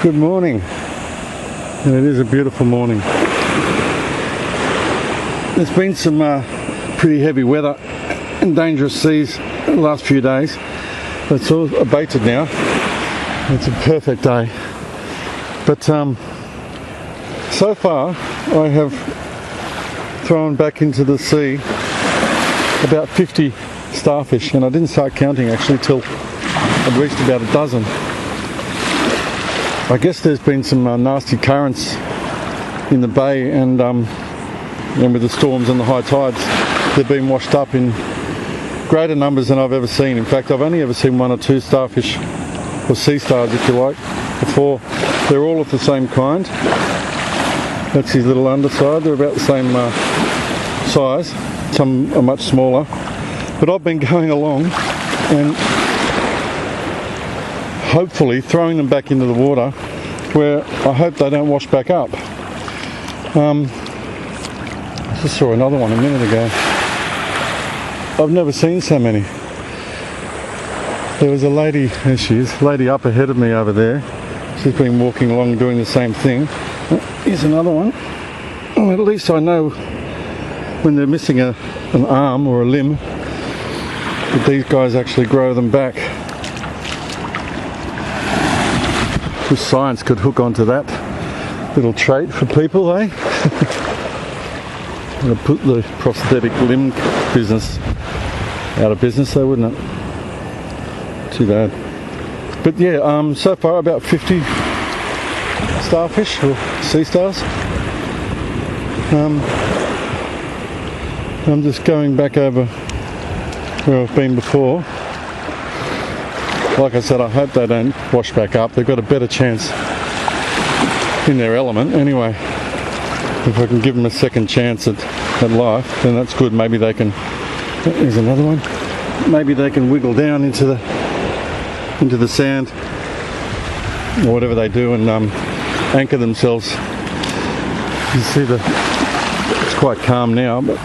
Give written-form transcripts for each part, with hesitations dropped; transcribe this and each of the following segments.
Good morning, and it is a beautiful morning. There's been some pretty heavy weather and dangerous seas the last few days, but it's all abated now. It's a perfect day. But so far I have thrown back into the sea about 50 starfish, and I didn't start counting actually till I'd reached about a dozen. I guess there's been some nasty currents in the bay, and with the storms and the high tides, they've been washed up in greater numbers than I've ever seen. In fact, I've only ever seen one or two starfish, or sea stars if you like, before. They're all of the same kind. That's his little underside. They're about the same size. Some are much smaller. But I've been going along and hopefully throwing them back into the water, where I hope they don't wash back up. I just saw another one a minute ago. I've never seen so many. There was a lady, there she is, lady up ahead of me over there. She's been walking along doing the same thing. Here's another one. Well, at least I know when they're missing an arm or a limb that these guys actually grow them back. Wish science could hook onto that little trait for people, eh? It'll put the prosthetic limb business out of business though, wouldn't it? Too bad. But yeah, so far about 50 starfish or sea stars. I'm just going back over where I've been before. Like I said, I hope they don't wash back up. They've got a better chance in their element anyway. If I can give them a second chance at life, then that's good. Maybe they can, there's another one, maybe they can wiggle down into the sand or whatever they do and anchor themselves. You see it's quite calm now, but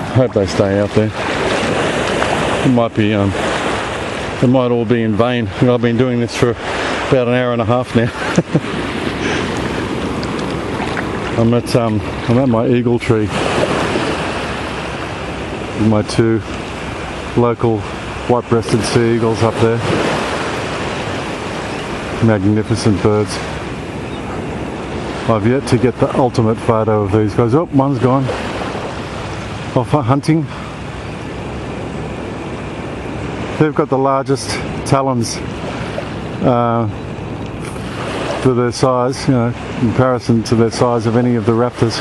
I hope they stay out there. It might be, it might all be in vain. You know, I've been doing this for about an hour and a half now. I'm at my eagle tree with my two local white-breasted sea eagles up there. Magnificent birds. I've yet to get the ultimate photo of these guys. Oh, one's gone. Off hunting. They've got the largest talons for their size, you know, in comparison to their size of any of the raptors.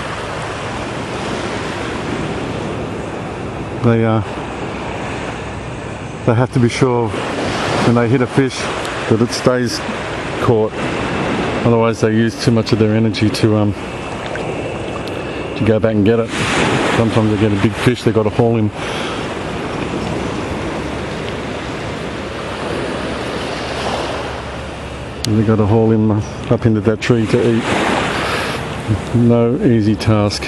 They have to be sure when they hit a fish that it stays caught. Otherwise, they use too much of their energy to go back and get it. Sometimes they get a big fish, they've got to haul him. They've got to haul him up into that tree to eat. No easy task.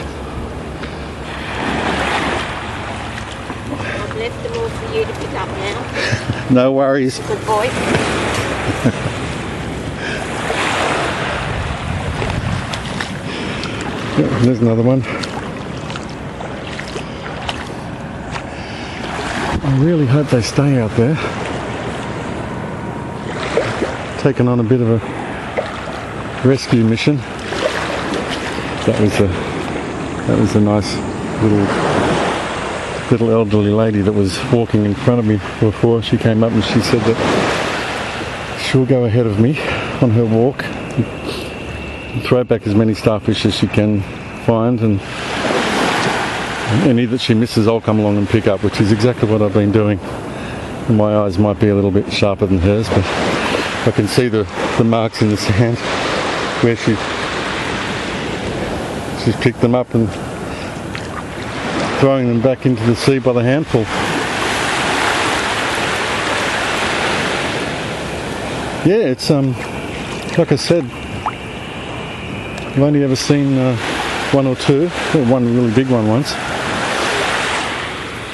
I've left them all for you to pick up now. No worries. Good boy. Yeah, there's another one. I really hope they stay out there. Taken on a bit of a rescue mission. That was a nice little elderly lady that was walking in front of me before. She came up and she said that she'll go ahead of me on her walk and throw back as many starfish as she can find, and any that she misses I'll come along and pick up, which is exactly what I've been doing. And my eyes might be a little bit sharper than hers, but I can see the marks in the sand where she's picked them up and throwing them back into the sea by the handful. Yeah, it's like I said, I've only ever seen one or two, or one really big one once.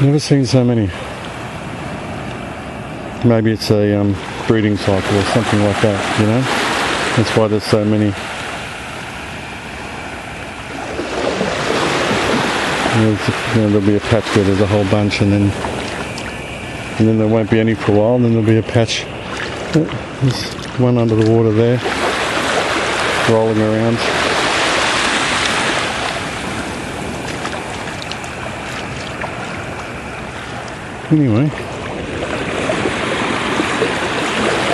Never seen so many. Maybe it's a breeding cycle or something like that, you know. That's why there's so many. There'll be a patch where there's a whole bunch, and then there won't be any for a while, and then there'll be a patch. There's one under the water there, rolling around. Anyway,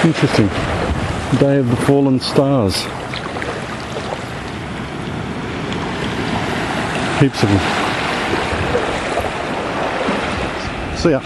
interesting. Day of the Fallen Stars. Heaps of them. See ya.